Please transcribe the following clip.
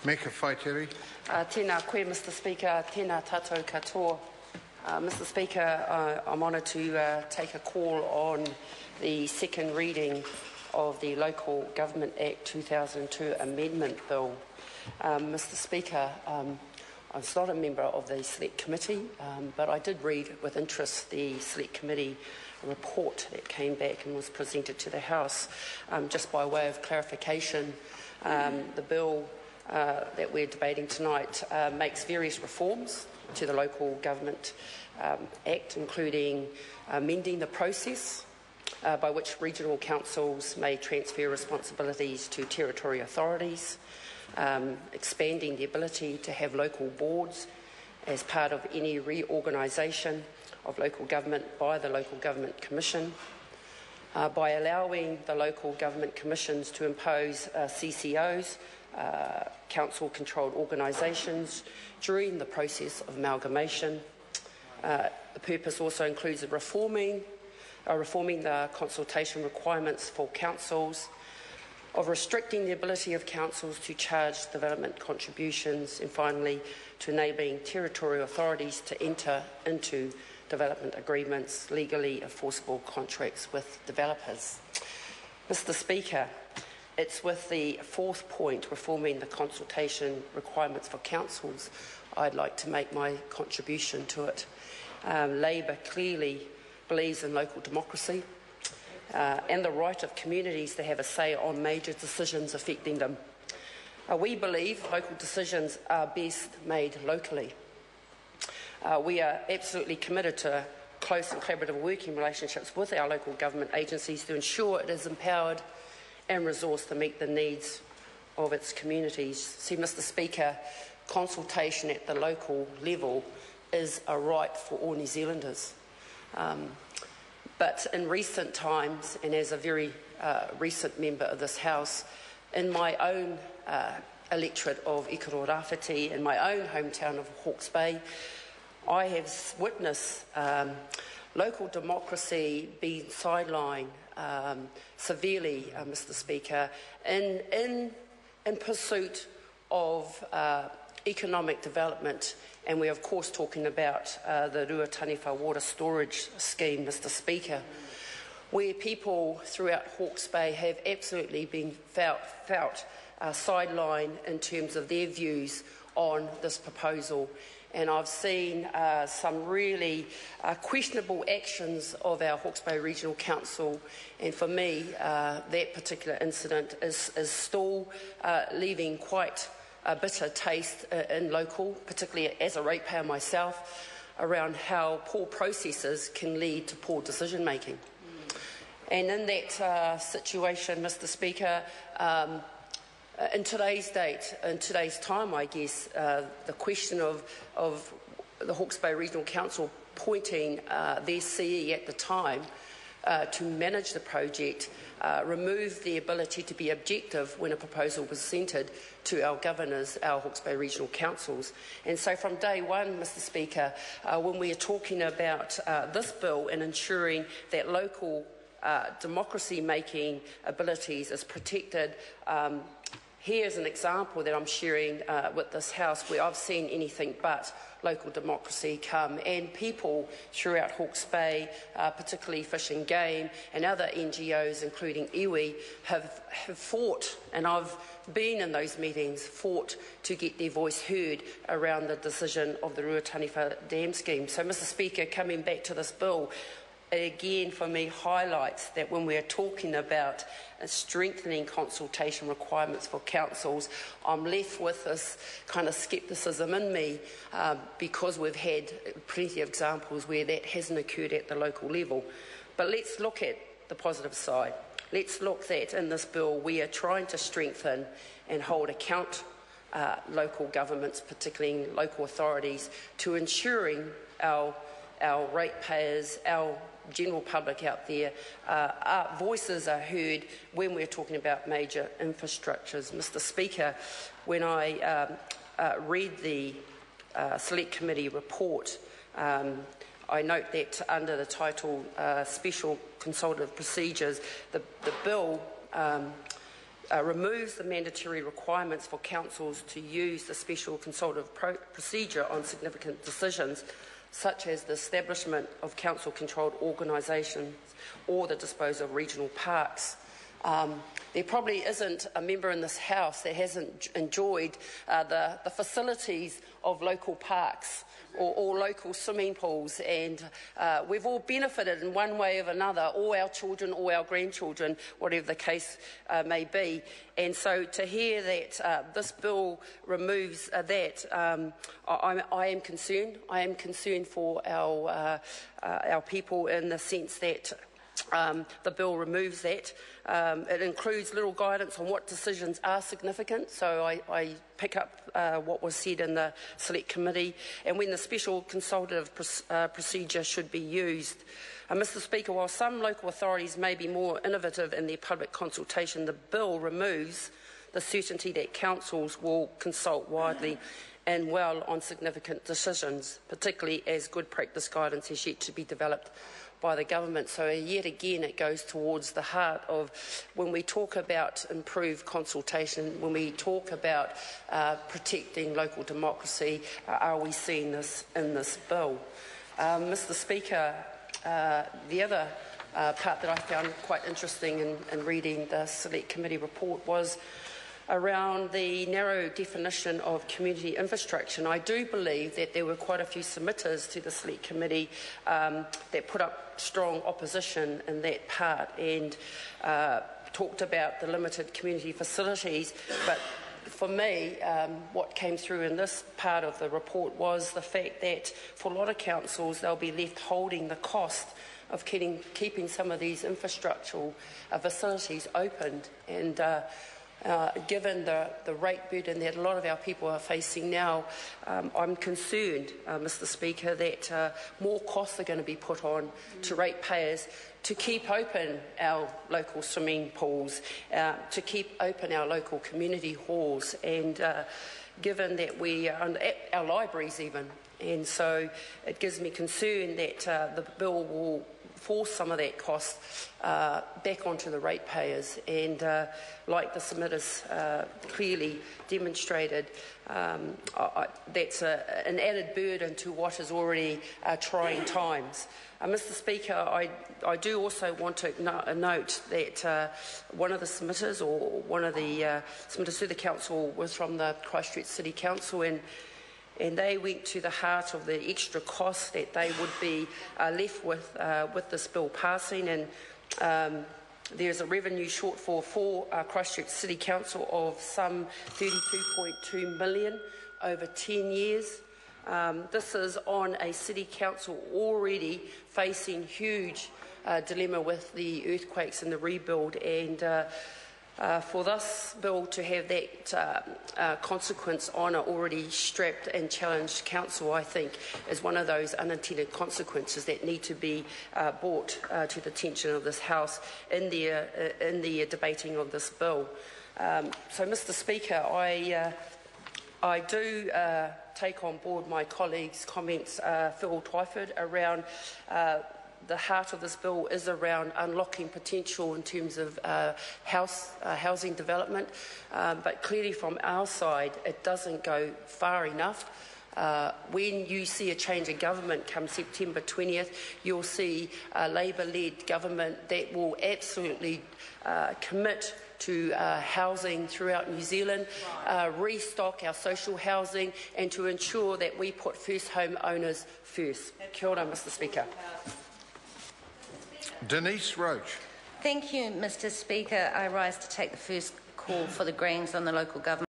Meka Whaitiri. Tēnā koe, Mr Speaker, tēnā tātou katoa. Mr Speaker, I'm honoured to take a call on the second reading of the Local Government Act 2002 Amendment Bill. Mr Speaker, I'm not a member of the Select Committee, but I did read with interest the Select Committee report that came back and was presented to the House. Just by way of clarification, the bill that we're debating tonight makes various reforms to the Local Government Act, including amending the process by which regional councils may transfer responsibilities to territory authorities, expanding the ability to have local boards as part of any reorganisation of local government by the Local Government Commission, by allowing the local government commissions to impose CCOs, council-controlled organisations, during the process of amalgamation. The purpose also includes reforming the consultation requirements for councils, of restricting the ability of councils to charge development contributions, and finally to enabling territorial authorities to enter into development agreements, legally enforceable contracts with developers. Mr Speaker, it's with the fourth point, reforming the consultation requirements for councils, I'd like to make my contribution to it. Labor clearly believes in local democracy and the right of communities to have a say on major decisions affecting them. We believe local decisions are best made locally. We are absolutely committed to close and collaborative working relationships with our local government agencies to ensure it is empowered and resourced to meet the needs of its communities. See, Mr Speaker, consultation at the local level is a right for all New Zealanders. But in recent times, and as a very recent member of this House, in my own electorate of Ikaro Rāwhiti, in my own hometown of Hawke's Bay, I have witnessed local democracy being sidelined severely, Mr Speaker, in pursuit of economic development. And we're of course talking about the Ruataniwha water storage scheme, Mr Speaker, where people throughout Hawke's Bay have absolutely been felt sidelined in terms of their views on this proposal. And I've seen some really questionable actions of our Hawke's Bay Regional Council, and for me that particular incident is still leaving quite a bitter taste in local, particularly as a ratepayer myself, around how poor processes can lead to poor decision making. And in that situation, Mr Speaker, in today's date, in today's time, I guess, the question of the Hawke's Bay Regional Council appointing their CE at the time to manage the project removed the ability to be objective when a proposal was presented to our governors, our Hawke's Bay Regional Councils. And so from day one, Mr Speaker, when we are talking about this bill and ensuring that local democracy-making abilities is protected, here's an example that I'm sharing with this House where I've seen anything but local democracy come, and people throughout Hawke's Bay, particularly Fish and Game and other NGOs including iwi, have fought, and I've been in those meetings, fought to get their voice heard around the decision of the Ruataniwha Dam scheme. So Mr Speaker, coming back to this bill, it again for me highlights that when we are talking about strengthening consultation requirements for councils, I'm left with this kind of scepticism in me because we've had plenty of examples where that hasn't occurred at the local level. But let's look at the positive side. Let's look that in this bill we are trying to strengthen and hold account local governments, particularly local authorities, to ensuring our ratepayers, our general public out there, our voices are heard when we're talking about major infrastructures. Mr Speaker, when I read the Select Committee report, I note that under the title Special Consultative Procedures, the bill removes the mandatory requirements for councils to use the special consultative procedure on significant decisions, such as the establishment of council-controlled organisations or the disposal of regional parks. There probably isn't a member in this House that hasn't enjoyed the facilities of local parks or local swimming pools, and we've all benefited in one way or another, all our children, all our grandchildren, whatever the case may be. And so to hear that this bill removes that, I am concerned. I am concerned for our people in the sense that the bill removes that. It includes little guidance on what decisions are significant, so I pick up what was said in the Select Committee, and when the special consultative procedure should be used. Mr Speaker, while some local authorities may be more innovative in their public consultation, the bill removes the certainty that councils will consult widely and well on significant decisions, particularly as good practice guidance is yet to be developed by the government. So yet again it goes towards the heart of when we talk about improved consultation, when we talk about protecting local democracy, are we seeing this in this bill? Mr Speaker, the other part that I found quite interesting in reading the Select Committee report was around the narrow definition of community infrastructure. And I do believe that there were quite a few submitters to the Select Committee that put up strong opposition in that part and talked about the limited community facilities. But for me, what came through in this part of the report was the fact that for a lot of councils, they'll be left holding the cost of keeping some of these infrastructural facilities opened. And given the rate burden that a lot of our people are facing now, I'm concerned, Mr Speaker, that more costs are going to be put on to ratepayers to keep open our local swimming pools, to keep open our local community halls, and given that we are at our libraries even. And so it gives me concern that the bill will force some of that cost back onto the ratepayers, and like the submitters clearly demonstrated, that's an added burden to what is already trying times. Mr Speaker, I do also want to note that one of the submitters, or one of the submitters to the council, was from the Christchurch City Council, and they went to the heart of the extra costs that they would be left with this bill passing. And there's a revenue shortfall for Christchurch City Council of some $32.2 million over 10 years. This is on a city council already facing huge dilemma with the earthquakes and the rebuild, and for this bill to have that consequence on an already strapped and challenged council, I think, is one of those unintended consequences that need to be brought to the attention of this House in the debating of this bill. So, Mr Speaker, I do take on board my colleague's comments, Phil Twyford, around the heart of this bill is around unlocking potential in terms of housing development, but clearly from our side it doesn't go far enough. When you see a change in government come September 20th, you'll see a Labour-led government that will absolutely commit to housing throughout New Zealand, restock our social housing, and to ensure that we put first home owners first. Kia ora, Mr Speaker. Denise Roach. Thank you, Mr Speaker. I rise to take the first call for the Greens on the local government.